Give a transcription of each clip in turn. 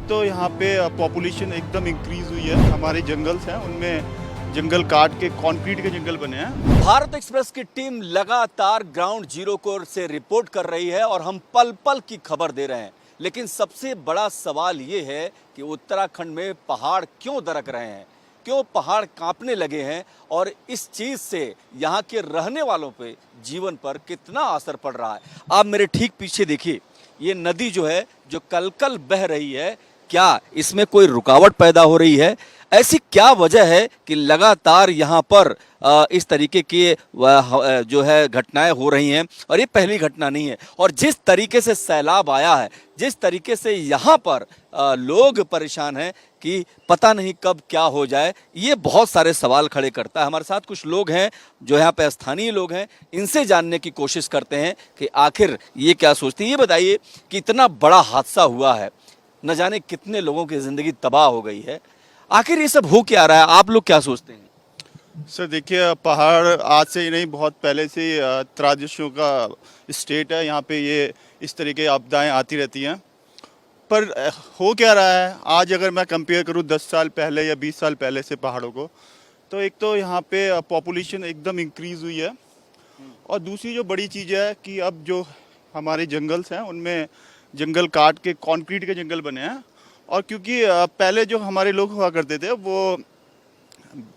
तो यहाँ पे पॉपुलेशन एकदम इंक्रीज हुई है। हमारे जंगल्स हैं उनमें जंगल काट के कंक्रीट के जंगल बने हैं। भारत एक्सप्रेस की टीम लगातार ग्राउंड जीरो को से रिपोर्ट कर रही है और हम पल पल की खबर दे रहे हैं। लेकिन सबसे बड़ा सवाल ये है कि उत्तराखंड में पहाड़ क्यों दरक रहे हैं, क्यों पहाड़ कांपने लगे हैं और इस चीज से यहाँ के रहने वालों पे जीवन पर कितना असर पड़ रहा है। आप मेरे ठीक पीछे देखिए, ये नदी जो है जो कल बह रही है, क्या इसमें कोई रुकावट पैदा हो रही है? ऐसी क्या वजह है कि लगातार यहाँ पर इस तरीके की जो है घटनाएं हो रही हैं? और ये पहली घटना नहीं है। और जिस तरीके से सैलाब आया है, जिस तरीके से यहाँ पर लोग परेशान हैं कि पता नहीं कब क्या हो जाए, ये बहुत सारे सवाल खड़े करता है। हमारे साथ कुछ लोग हैं जो यहाँ पे स्थानीय लोग हैं, इनसे जानने की कोशिश करते हैं कि आखिर ये क्या सोचते हैं। ये बताइए कि इतना बड़ा हादसा हुआ है, न जाने कितने लोगों की जिंदगी तबाह हो गई है, आखिर ये सब हो क्या रहा है? आप लोग क्या सोचते हैं? सर देखिए, पहाड़ आज से ही नहीं, बहुत पहले से त्रादशियों का स्टेट है। यहाँ पे ये इस तरह की आपदाएं आती रहती हैं। पर हो क्या रहा है आज, अगर मैं कंपेयर करूँ 10 साल पहले या 20 साल पहले से पहाड़ों को, तो एक तो यहाँ पे पॉपुलेशन एकदम इंक्रीज हुई है और दूसरी जो बड़ी चीज़ है कि अब जो हमारे जंगल्स हैं उनमें जंगल काट के कंक्रीट के जंगल बने हैं। और क्योंकि पहले जो हमारे लोग हुआ करते थे वो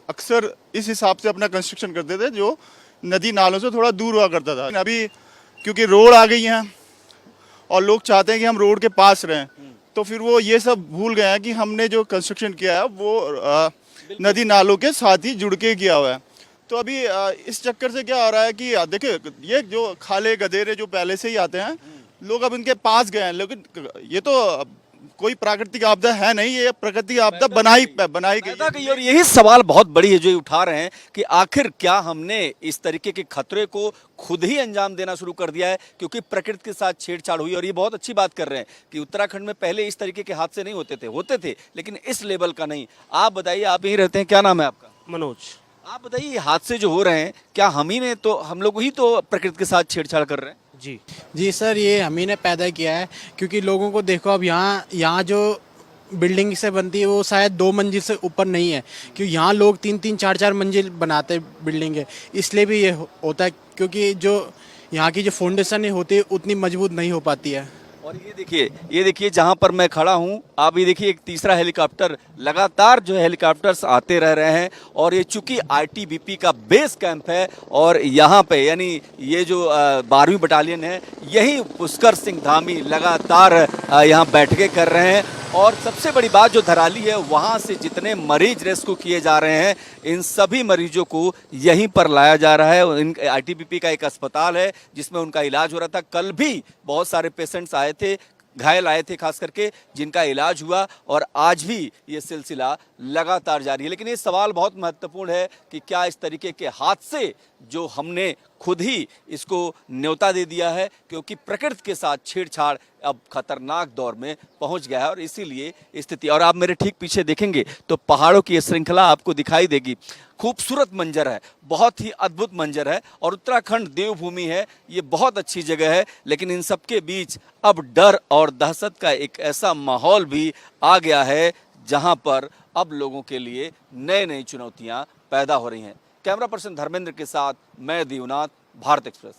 अक्सर इस हिसाब से अपना कंस्ट्रक्शन करते थे जो नदी नालों से थोड़ा दूर हुआ करता था। अभी क्योंकि रोड आ गई हैं और लोग चाहते हैं कि हम रोड के पास रहें, तो फिर वो ये सब भूल गए हैं कि हमने जो कंस्ट्रक्शन किया है वो नदी नालों के साथ ही जुड़ के किया हुआ है। तो अभी इस चक्कर से क्या हो रहा है कि देखिए, ये जो खाले गधेरे जो पहले से ही आते हैं, लोग अब इनके पास गए हैं। लेकिन ये तो कोई प्राकृतिक आपदा है नहीं, ये प्रकृति आपदा बनाई गई। और यही सवाल बहुत बड़ी है जो ये उठा रहे हैं कि आखिर क्या हमने इस तरीके के खतरे को खुद ही अंजाम देना शुरू कर दिया है, क्योंकि प्रकृति के साथ छेड़छाड़ हुई। और ये बहुत अच्छी बात कर रहे हैं कि उत्तराखंड में पहले इस तरीके के हादसे नहीं होते थे लेकिन इस लेवल का नहीं। आप बताइए, आप यहीं रहते हैं, क्या नाम है आपका? मनोज। आप बताइए, ये हादसे जो हो रहे हैं, क्या हम लोग ही तो प्रकृति के साथ छेड़छाड़ कर रहे हैं? जी सर, ये हम ही ने पैदा किया है। क्योंकि लोगों को देखो, अब यहाँ जो बिल्डिंग से बनती है वो शायद 2 मंजिल से ऊपर नहीं है, क्योंकि यहाँ लोग 3-3 4-4 मंजिल बनाते हैं बिल्डिंग है। इसलिए भी ये होता है, क्योंकि जो यहाँ की जो फाउंडेशन होती है उतनी मजबूत नहीं हो पाती है। और ये देखिए जहां पर मैं खड़ा हूं, आप ये देखिए एक तीसरा हेलीकॉप्टर, लगातार जो हेलीकॉप्टर्स आते रह रहे हैं। और ये चूंकि आईटीबीपी का बेस कैंप है और यहाँ पे यानी ये जो 12वीं बटालियन है, यही पुष्कर सिंह धामी लगातार यहाँ बैठकें कर रहे हैं। और सबसे बड़ी बात जो धराली है, वहाँ से जितने मरीज रेस्क्यू किए जा रहे हैं, इन सभी मरीजों को यहीं पर लाया जा रहा है। आईटीबीपी का एक अस्पताल है जिसमें उनका इलाज हो रहा था। कल भी बहुत सारे पेशेंट्स आए थे, घायल आए थे खास करके, जिनका इलाज हुआ। और आज भी ये सिलसिला लगातार जारी है। लेकिन ये सवाल बहुत महत्वपूर्ण है कि क्या इस तरीके के हादसे जो हमने खुद ही इसको न्योता दे दिया है, क्योंकि प्रकृति के साथ छेड़छाड़ अब खतरनाक दौर में पहुंच गया है और इसीलिए स्थिति। और आप मेरे ठीक पीछे देखेंगे तो पहाड़ों की ये श्रृंखला आपको दिखाई देगी। खूबसूरत मंजर है, बहुत ही अद्भुत मंजर है। और उत्तराखंड देवभूमि है, ये बहुत अच्छी जगह है। लेकिन इन सबके बीच अब डर और दहशत का एक ऐसा माहौल भी आ गया है जहां पर अब लोगों के लिए नई नई चुनौतियां पैदा हो रही हैं। कैमरा पर्सन धर्मेंद्र के साथ मैं दीवनाथ, भारत एक्सप्रेस।